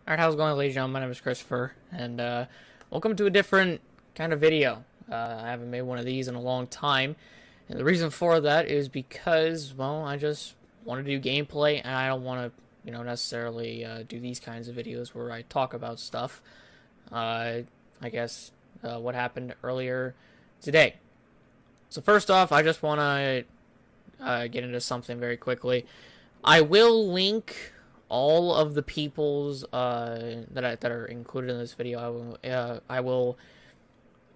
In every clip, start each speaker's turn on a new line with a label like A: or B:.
A: Alright, how's it going, ladies and gentlemen? My name is Christopher, and welcome to a different kind of video. I haven't made one of these in a long time, and the reason for that is because, well, I just want to do gameplay, and I don't want to, necessarily do these kinds of videos where I talk about stuff. I guess what happened earlier today. So first off, I just want to get into something very quickly. I will link all of the people's that are included in this video. I will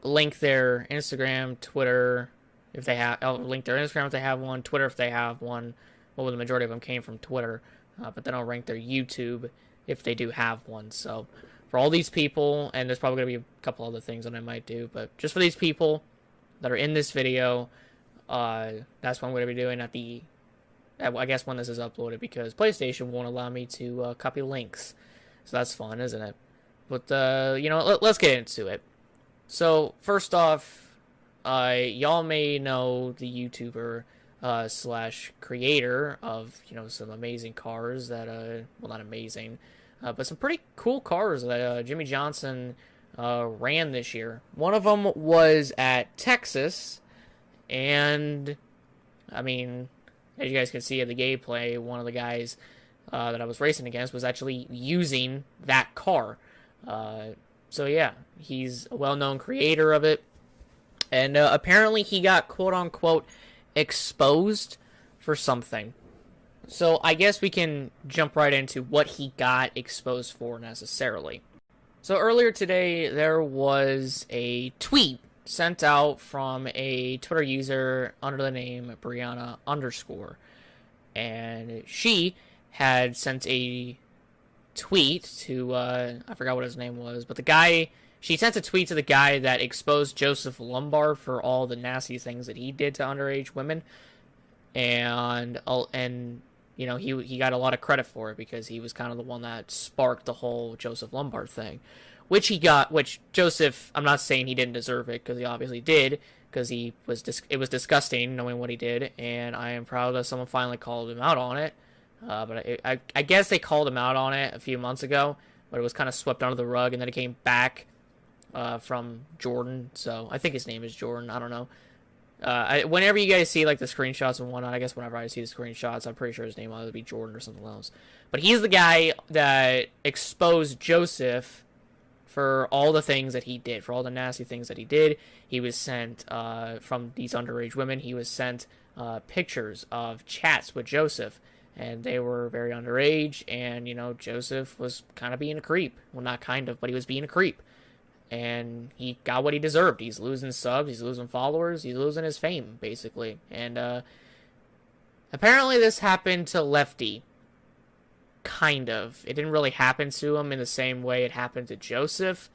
A: link their Instagram, Twitter, if they have. I'll link their Instagram if they have one, Twitter if they have one. Well, the majority of them came from Twitter, but then I'll rank their YouTube if they do have one. So for all these people, and there's probably gonna be a couple other things that I might do, but just for these people that are in this video, that's what I'm gonna be doing at the. I guess when this is uploaded, because PlayStation won't allow me to copy links. So that's fun, isn't it? But, let's get into it. So, first off, y'all may know the YouTuber slash creator of, some amazing cars that, well, not amazing, but some pretty cool cars that Jimmy Johnson ran this year. One of them was at Texas, and, I mean, as you guys can see in the gameplay, one of the guys that I was racing against was actually using that car. So yeah, he's a well-known creator of it. And apparently he got quote-unquote exposed for something. So I guess we can jump right into what he got exposed for necessarily. So earlier today, there was a tweet sent out from a Twitter user under the name Brianna_, and she had sent a tweet to I forgot what his name was, but the guy, she sent a tweet to the guy that exposed Joseph Lombard for all the nasty things that he did to underage women, and he got a lot of credit for it because he was kind of the one that sparked the whole Joseph Lombard thing. Which Joseph, I'm not saying he didn't deserve it, because he obviously did, because it was disgusting knowing what he did, and I am proud that someone finally called him out on it. But I guess they called him out on it a few months ago, but it was kind of swept under the rug, and then it came back from Jordan, so I think his name is Jordan, I don't know. Whenever you guys see, like, the screenshots and whatnot, I guess whenever I see the screenshots, I'm pretty sure his name will either be Jordan or something else. But he's the guy that exposed Joseph for all the things that he did, for all the nasty things that he did. He was sent, from these underage women, he was sent pictures of chats with Joseph, and they were very underage, and, Joseph was kind of being a creep. Well, not kind of, but he was being a creep. And he got what he deserved. He's losing subs, he's losing followers, he's losing his fame, basically. And, apparently this happened to Lefty. Kind of. It didn't really happen to him in the same way it happened to Joseph.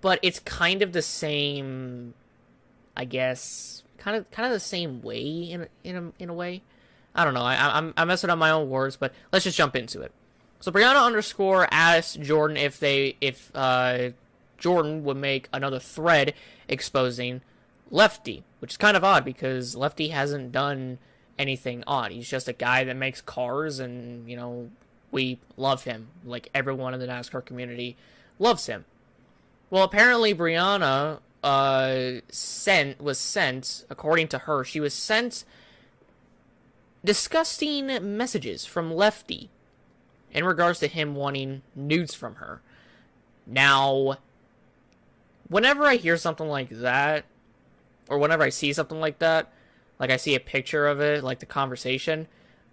A: But it's kind of the same, I guess, kind of the same way in a way. I don't know. I'm messing up my own words, but let's just jump into it. So Brianna_ asked Jordan if Jordan would make another thread exposing Lefty, which is kind of odd because Lefty hasn't done anything odd. He's just a guy that makes cars, and we love him. Like, everyone in the NASCAR community loves him. Well, apparently Brianna was sent, according to her, she was sent disgusting messages from Lefty in regards to him wanting nudes from her. Now, whenever I hear something like that, or whenever I see something like that, like I see a picture of it, like the conversation,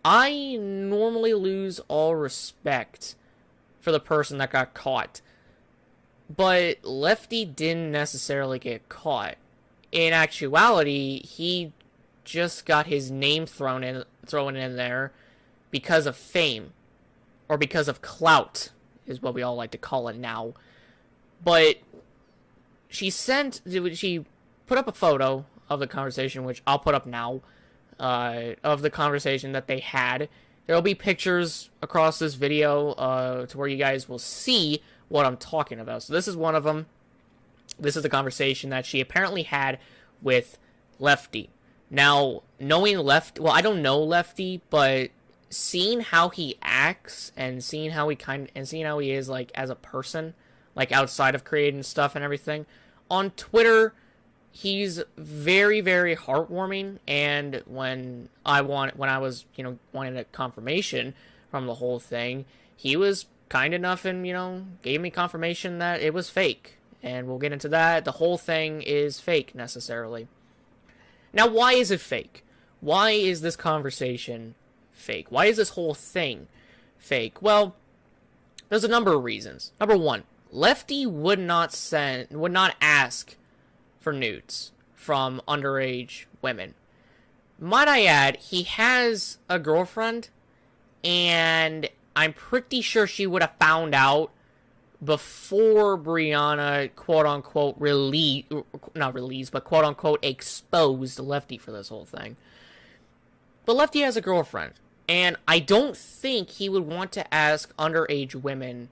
A: I normally lose all respect for the person that got caught. But Lefty didn't necessarily get caught. In actuality, he just got his name thrown in there because of fame. Or because of clout, is what we all like to call it now. But she put up a photo of the conversation, which I'll put up now, of the conversation that they had. There'll be pictures across this video to where you guys will see what I'm talking about. So this is one of them. This is the conversation that she apparently had with Lefty. Now, knowing Lefty, well, I don't know Lefty, but seeing how he acts and seeing how he is like as a person, like outside of creating stuff and everything on Twitter, he's very, very heartwarming. And when I was, wanting a confirmation from the whole thing, he was kind enough and, gave me confirmation that it was fake. And we'll get into that. The whole thing is fake, necessarily. Now, why is it fake? Why is this conversation fake? Why is this whole thing fake? Well, there's a number of reasons. Number one, Lefty would not ask for nudes from underage women. Might I add, he has a girlfriend, and I'm pretty sure she would have found out before Brianna, quote-unquote, quote-unquote, exposed Lefty for this whole thing. But Lefty has a girlfriend, and I don't think he would want to ask underage women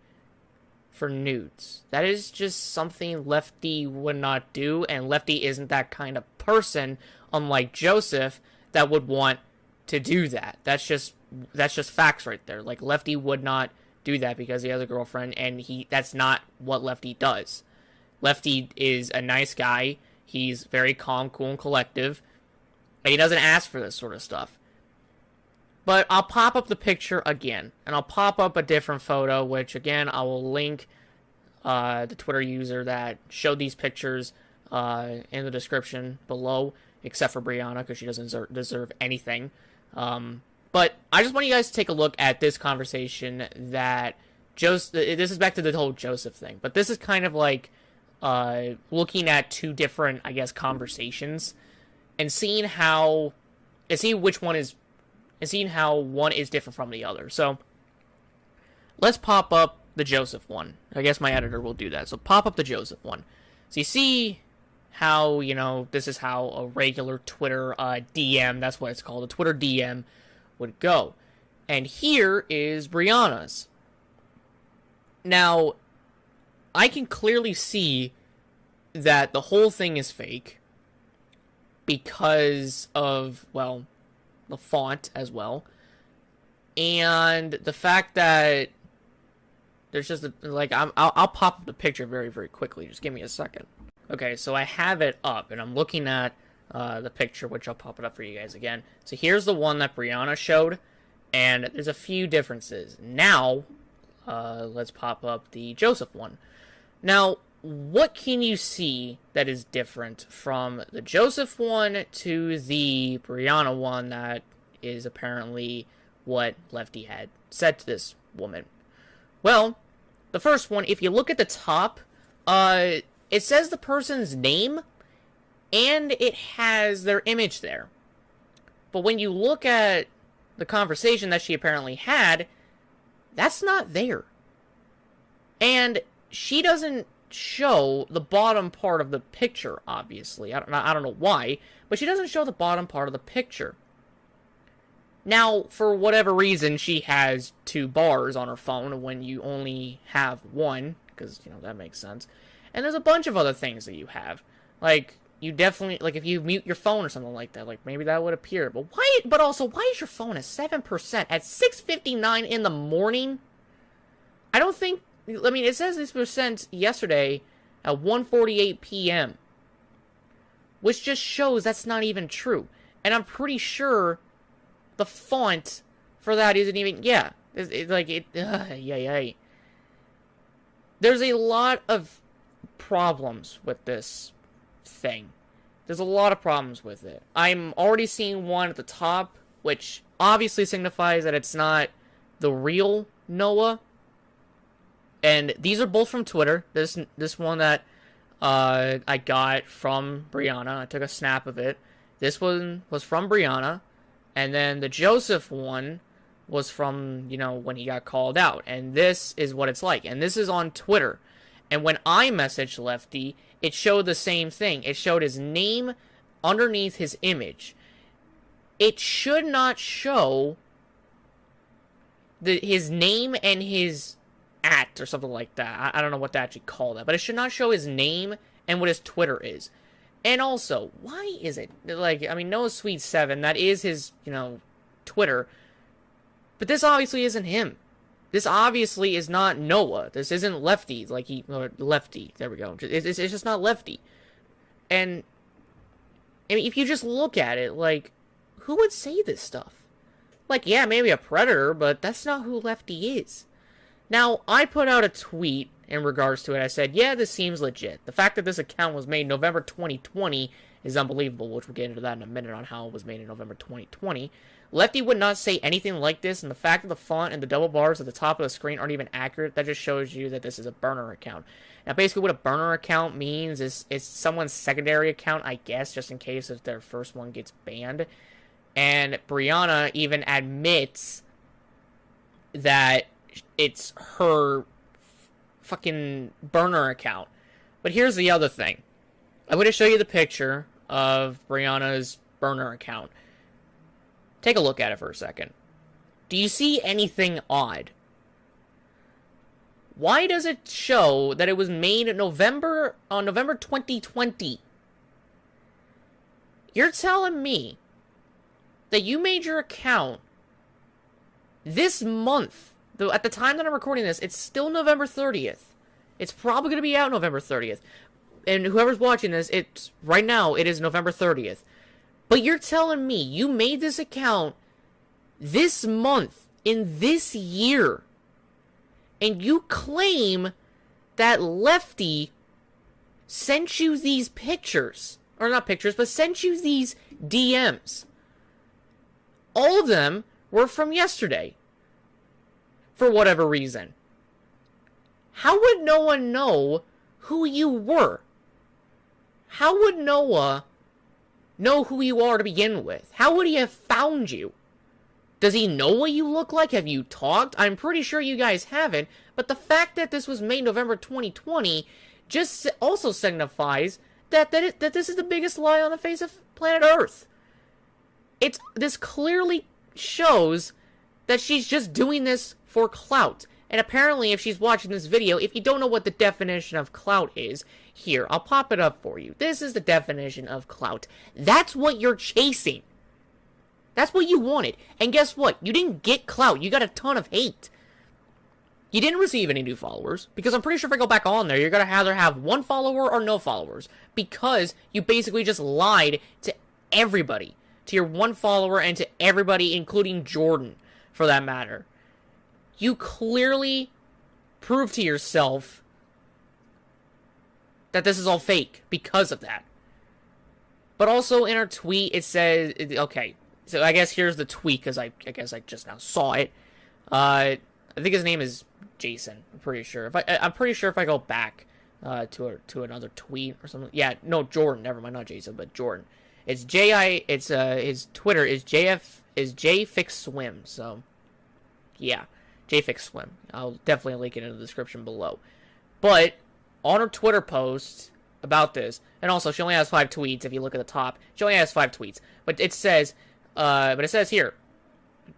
A: for nudes. That is just something Lefty would not do, and Lefty isn't that kind of person, unlike Joseph, that would want to do that. That's just facts right there. Like, Lefty would not do that because he has a girlfriend, and that's not what Lefty does. Lefty is a nice guy. He's very calm, cool, and collective, and he doesn't ask for this sort of stuff. But I'll pop up the picture again, and I'll pop up a different photo, which, again, I will link the Twitter user that showed these pictures in the description below, except for Brianna, because she doesn't deserve anything. But I just want you guys to take a look at this conversation that this is back to the whole Joseph thing, but this is kind of like looking at two different, I guess, conversations and seeing how one is different from the other. So let's pop up the Joseph one. I guess my editor will do that. So pop up the Joseph one. So you see how, this is how a regular Twitter DM, that's what it's called, a Twitter DM would go. And here is Brianna's. Now, I can clearly see that the whole thing is fake because of, well, the font as well. And the fact that there's just, I'll pop up the picture very, very quickly. Just give me a second. Okay, so I have it up, and I'm looking at the picture, which I'll pop it up for you guys again. So here's the one that Brianna showed, and there's a few differences. Now, let's pop up the Joseph one. Now, what can you see that is different from the Joseph one to the Brianna one that is apparently what Lefty had said to this woman? Well, the first one, if you look at the top, it says the person's name, and it has their image there. But when you look at the conversation that she apparently had, that's not there. And she doesn't show the bottom part of the picture, obviously. I don't know why, but she doesn't show the bottom part of the picture. Now, for whatever reason, she has two bars on her phone when you only have one, because, that makes sense. And there's a bunch of other things that you have. Like, you definitely, like, if you mute your phone or something like that, like, maybe that would appear. But also, why is your phone at 7% at 6:59 in the morning? I don't think, it says this was sent yesterday at 1:48 p.m., which just shows that's not even true. And I'm pretty sure the font for that isn't even, There's a lot of problems with this thing. There's a lot of problems with it. I'm already seeing one at the top, which obviously signifies that it's not the real Noah. And these are both from Twitter. This one that I got from Brianna. I took a snap of it. This one was from Brianna. And then the Joseph one was from, when he got called out. And this is what it's like. And this is on Twitter. And when I messaged Lefty, it showed the same thing. It showed his name underneath his image. It should not show his name and his @ or something like that. I don't know what to actually call that. But it should not show his name and what his Twitter is. And also, why is it, Noah Sweet 7, that is his, Twitter. But this obviously isn't him. This obviously is not Noah. This isn't Lefty, or Lefty. There we go. It's just not Lefty. And I mean, if you just look at it, like, who would say this stuff? Like, yeah, maybe a predator, but that's not who Lefty is. Now, I put out a tweet in regards to it. I said, yeah, this seems legit. The fact that this account was made November 2020 is unbelievable, which we'll get into that in a minute on how it was made in November 2020. Lefty would not say anything like this, and the fact that the font and the double bars at the top of the screen aren't even accurate, that just shows you that this is a burner account. Now, basically what a burner account means is it's someone's secondary account, I guess, just in case if their first one gets banned. And Brianna even admits that it's her fucking burner account. But here's the other thing. I'm going to show you the picture of Brianna's burner account. Take a look at it for a second. Do you see anything odd? Why does it show that it was made in November 2020? You're telling me that you made your account this month. Though at the time that I'm recording this, it's still November 30th. It's probably going to be out November 30th. And whoever's watching this, it's right now, it is November 30th. But you're telling me you made this account this month, in this year, and you claim that Lefty sent you these pictures, or not pictures, but sent you these DMs. All of them were from yesterday, for whatever reason. How would Noah know who you were? How would Noah know who you are to begin with? How would he have found you? Does he know what you look like? Have you talked? I'm pretty sure you guys haven't, but the fact that this was made November 2020 just also signifies that this is the biggest lie on the face of planet Earth. This clearly shows that she's just doing this for clout. And apparently, if she's watching this video, if you don't know what the definition of clout is, here, I'll pop it up for you. This is the definition of clout. That's what you're chasing. That's what you wanted. And guess what? You didn't get clout. You got a ton of hate. You didn't receive any new followers, because I'm pretty sure if I go back on there, you're going to either have one follower or no followers, because you basically just lied to everybody. To your one follower and to everybody, including Jordan, for that matter. You clearly proved to yourself that this is all fake because of that. But also in our tweet, it says, okay, so I guess here's the tweet, because I guess I just now saw it. I think his name is Jason, I'm pretty sure. I'm pretty sure if I go back to another tweet or something. Yeah, no, Jordan, never mind, not Jason, but Jordan. It's his Twitter is JFixSwim, so yeah, JFixSwim. I'll definitely link it in the description below. But on her Twitter post about this, and also she only has 5 tweets. If you look at the top, she only has 5 tweets. But it says here,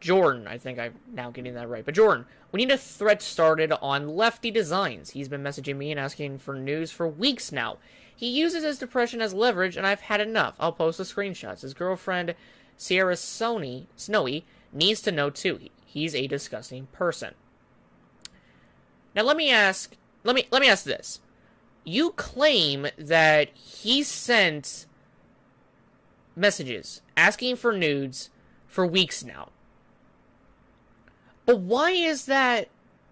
A: Jordan. I think I'm now getting that right. But Jordan, we need a thread started on Lefty Designs. He's been messaging me and asking for news for weeks now. He uses his depression as leverage, and I've had enough. I'll post the screenshots. His girlfriend, Sierra Snowy, needs to know too. He's a disgusting person. Now let me ask this. You claim that he sent messages asking for nudes for weeks now. But why is that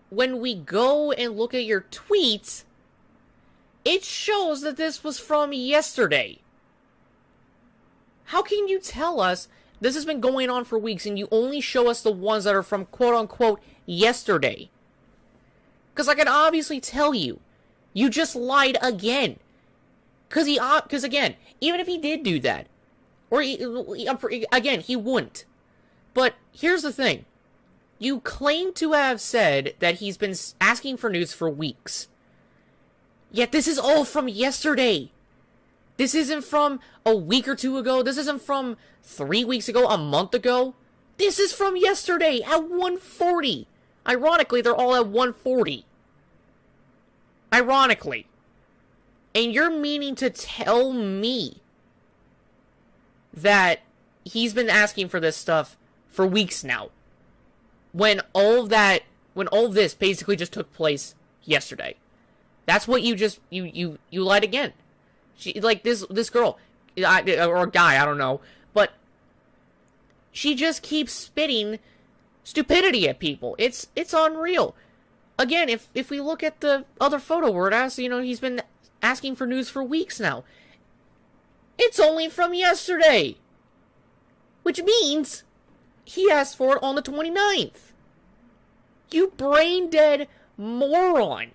A: when we go and look at your tweets, it shows that this was from yesterday? How can you tell us this has been going on for weeks and you only show us the ones that are from quote-unquote yesterday? Because I can obviously tell you, you just lied again. Because again, even if he did do that, or again, he wouldn't. But here's the thing. You claim to have said that he's been asking for nudes for weeks. Yet this is all from yesterday. This isn't from a week or 2 ago. This isn't from 3 weeks ago, a month ago. This is from yesterday at 1:40. Ironically, they're all at 1:40. Ironically. And you're meaning to tell me that he's been asking for this stuff for weeks now. when all of this basically just took place yesterday. That's what you lied again. She, like, this girl, or a guy, I don't know, but she just keeps spitting stupidity at people. It's unreal. Again, if we look at the other photo where it asks, he's been asking for news for weeks now. It's only from yesterday. Which means he asked for it on the 29th. You brain dead moron.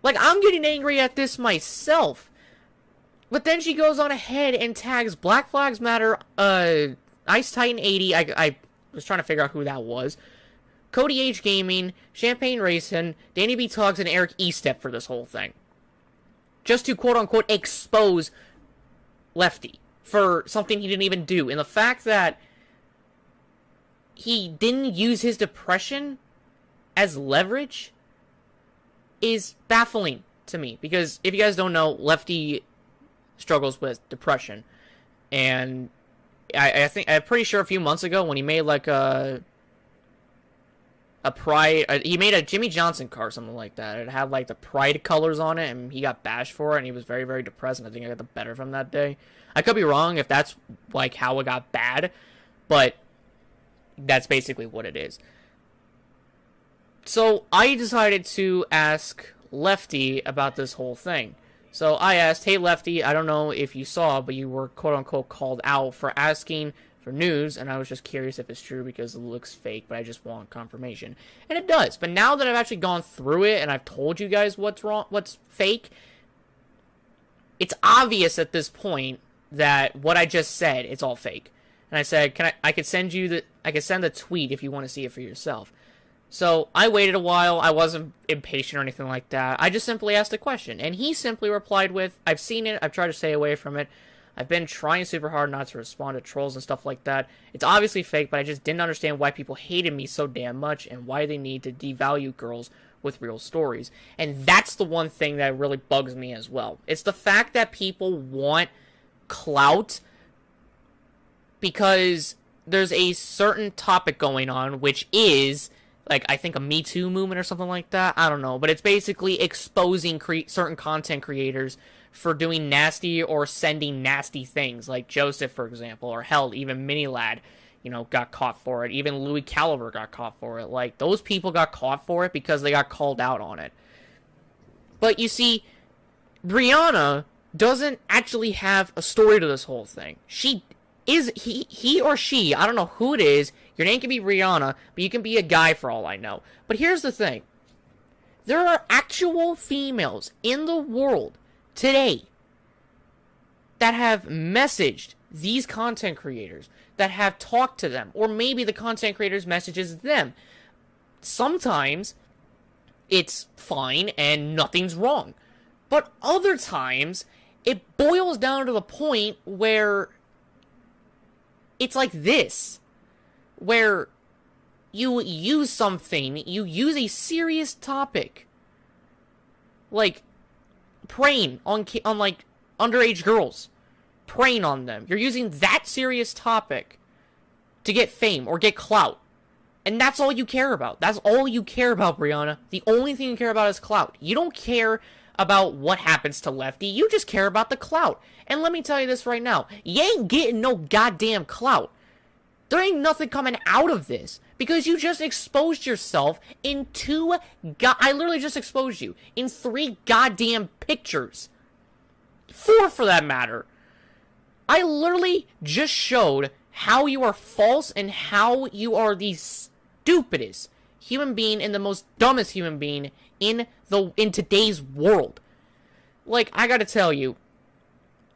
A: Like, I'm getting angry at this myself. But then she goes on ahead and tags Black Flags Matter, Ice Titan 80, I was trying to figure out who that was, Cody H Gaming, Champagne Racing, Danny B Talks, and Eric Estep for this whole thing. Just to quote-unquote expose Lefty for something he didn't even do. And the fact that he didn't use his depression as leverage is baffling to me. Because if you guys don't know, Lefty struggles with depression. And I'm pretty sure a few months ago when he made like a pride, he made a Jimmy Johnson car or something like that. It had like the pride colors on it, and he got bashed for it, and he was very, very depressed, and I think I got the better from that day. I could be wrong if that's like how it got bad, but that's basically what it is. So I decided to ask Lefty about this whole thing. So I asked, hey Lefty, I don't know if you saw, but you were quote-unquote called out for asking for news, and I was just curious if it's true because it looks fake, but I just want confirmation. And it does. But now that I've actually gone through it and I've told you guys what's wrong, what's fake, it's obvious at this point that what I just said, it's all fake. And I said, I could send the tweet if you want to see it for yourself. So I waited a while. I wasn't impatient or anything like that. I just simply asked a question, and he simply replied with, I've seen it, I've tried to stay away from it. I've been trying super hard not to respond to trolls and stuff like that. It's obviously fake, but I just didn't understand why people hated me so damn much and why they need to devalue girls with real stories. And that's the one thing that really bugs me as well. It's the fact that people want clout because there's a certain topic going on, which is, like, I think a Me Too movement or something like that. I don't know. But it's basically exposing certain content creators for doing nasty or sending nasty things, like Joseph, for example, or hell, even Mini Lad, got caught for it. Even Louis Caliber got caught for it. Like, those people got caught for it because they got called out on it. But you see, Brianna doesn't actually have a story to this whole thing. He or she, I don't know who it is, your name can be Rihanna, but you can be a guy for all I know. But here's the thing. There are actual females in the world today that have messaged these content creators, that have talked to them, or maybe the content creators messages them. Sometimes it's fine and nothing's wrong. But other times, it boils down to the point where it's like this, where you use something, you use a serious topic, like preying on like underage girls, preying on them. You're using that serious topic to get fame or get clout, and that's all you care about. That's all you care about, Brianna. The only thing you care about is clout. You don't care about what happens to Lefty. You just care about the clout. And let me tell you this right now. You ain't getting no goddamn clout. There ain't nothing coming out of this. Because you just exposed yourself in I literally just exposed you in 3 goddamn pictures. 4 for that matter. I literally just showed how you are false and how you are the stupidest human being and the most dumbest human being in today's world. Like, I gotta tell you,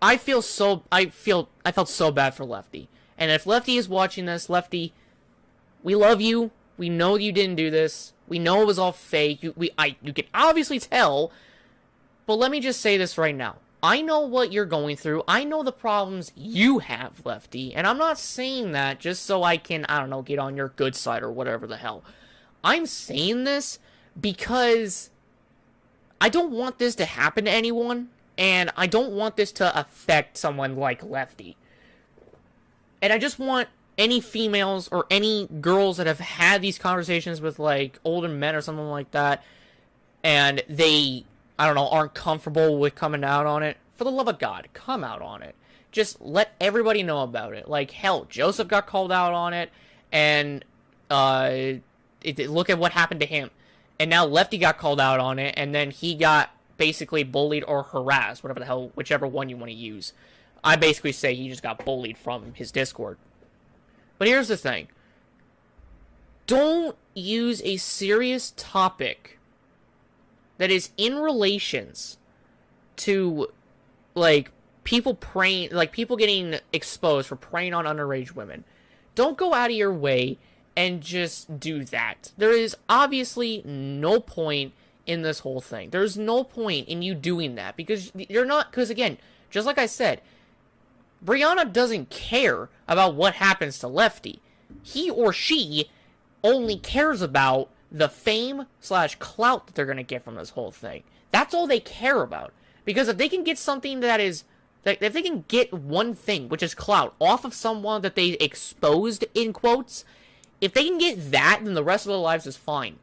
A: I felt so bad for Lefty. And if Lefty is watching this, Lefty, we love you. We know you didn't do this. We know it was all fake. You can obviously tell. But let me just say this right now. I know what you're going through. I know the problems you have, Lefty. And I'm not saying that just so I can, I don't know, get on your good side or whatever the hell. I'm saying this because I don't want this to happen to anyone. And I don't want this to affect someone like Lefty. And I just want any females or any girls that have had these conversations with, like, older men or something like that, and they, I don't know, aren't comfortable with coming out on it, for the love of God, come out on it. Just let everybody know about it. Like, hell, Joseph got called out on it, and look at what happened to him. And now Lefty got called out on it, and then he got basically bullied or harassed, whatever the hell, whichever one you want to use. I basically say he just got bullied from his Discord. But here's the thing. Don't use a serious topic that is in relations to, like, people preying, like, people getting exposed for preying on underage women. Don't go out of your way and just do that. There is obviously no point in this whole thing. There's no point in you doing that, because you're not, because again, just like I said, Brianna doesn't care about what happens to Lefty. He or she only cares about the fame / clout that they're going to get from this whole thing. That's all they care about. Because if they can get something that is, if they can get one thing, which is clout, off of someone that they exposed, in quotes, if they can get that, then the rest of their lives is fine.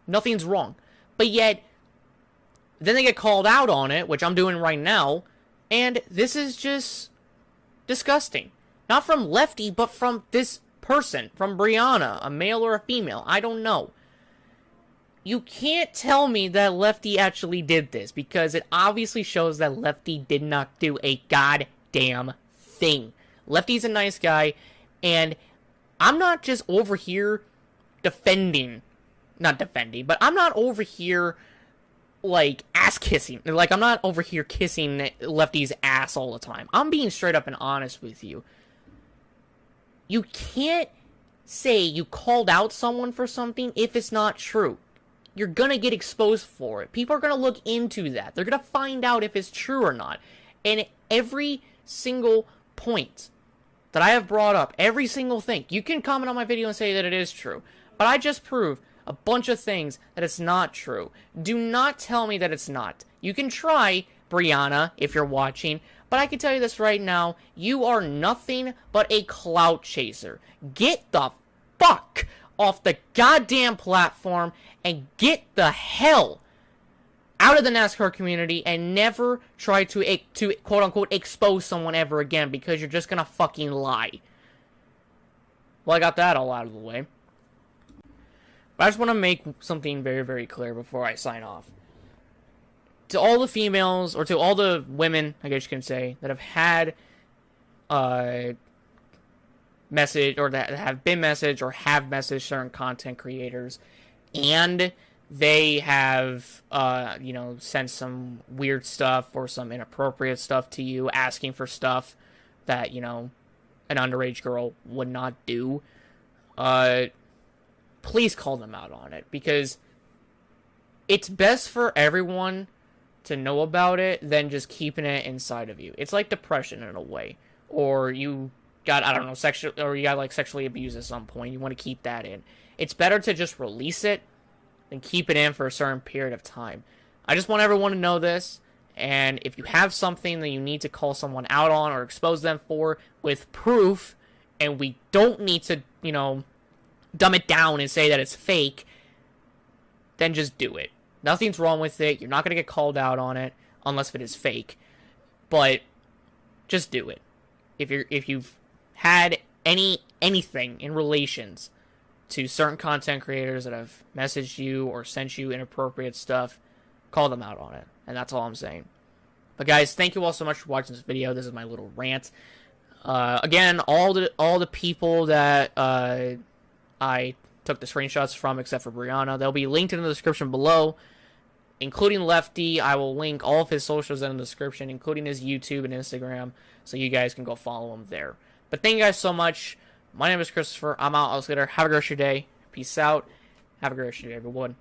A: Nothing's wrong. But yet, then they get called out on it, which I'm doing right now, and this is just disgusting. Not from Lefty, but from this person, from Brianna, a male or a female, I don't know. You can't tell me that Lefty actually did this, because it obviously shows that Lefty did not do a goddamn thing. Lefty's a nice guy, and I'm not just over here not defending, but I'm not over here, like, ass-kissing. Like, I'm not over here kissing Lefty's ass all the time. I'm being straight up and honest with you. You can't say you called out someone for something if it's not true. You're gonna get exposed for it. People are gonna look into that. They're gonna find out if it's true or not. And every single point that I have brought up, every single thing, you can comment on my video and say that it is true. But I just proved a bunch of things that it's not true. Do not tell me that it's not. You can try, Brianna, if you're watching, but I can tell you this right now, you are nothing but a clout chaser. Get the fuck off the goddamn platform and get the hell out of the NASCAR community and never try to quote-unquote expose someone ever again, because you're just gonna fucking lie. Well, I got that all out of the way. But I just want to make something very, very clear before I sign off. To all the females, or to all the women, I guess you can say, that have had message, or that have been messaged or have messaged certain content creators, and they have, sent some weird stuff or some inappropriate stuff to you, asking for stuff that, an underage girl would not do, please call them out on it, because it's best for everyone to know about it than just keeping it inside of you. It's like depression in a way, or you got, I don't know, you got like sexually abused at some point. You want to keep that in. It's better to just release it than keep it in for a certain period of time. I just want everyone to know this, and if you have something that you need to call someone out on or expose them for with proof, and we don't need to, dumb it down and say that it's fake, then just do it. Nothing's wrong with it. You're not going to get called out on it unless it is fake. But just do it. If you've had anything in relations to certain content creators that have messaged you or sent you inappropriate stuff, call them out on it. And that's all I'm saying. But guys, thank you all so much for watching this video. This is my little rant. Again, all the people that I took the screenshots from, except for Brianna, they'll be linked in the description below, including Lefty. I will link all of his socials in the description, including his YouTube and Instagram, so you guys can go follow him there. But thank you guys so much. My name is Christopher. I'm out. I'll see you later. Have a great rest of your day. Peace out. Have a great rest of your day, everyone.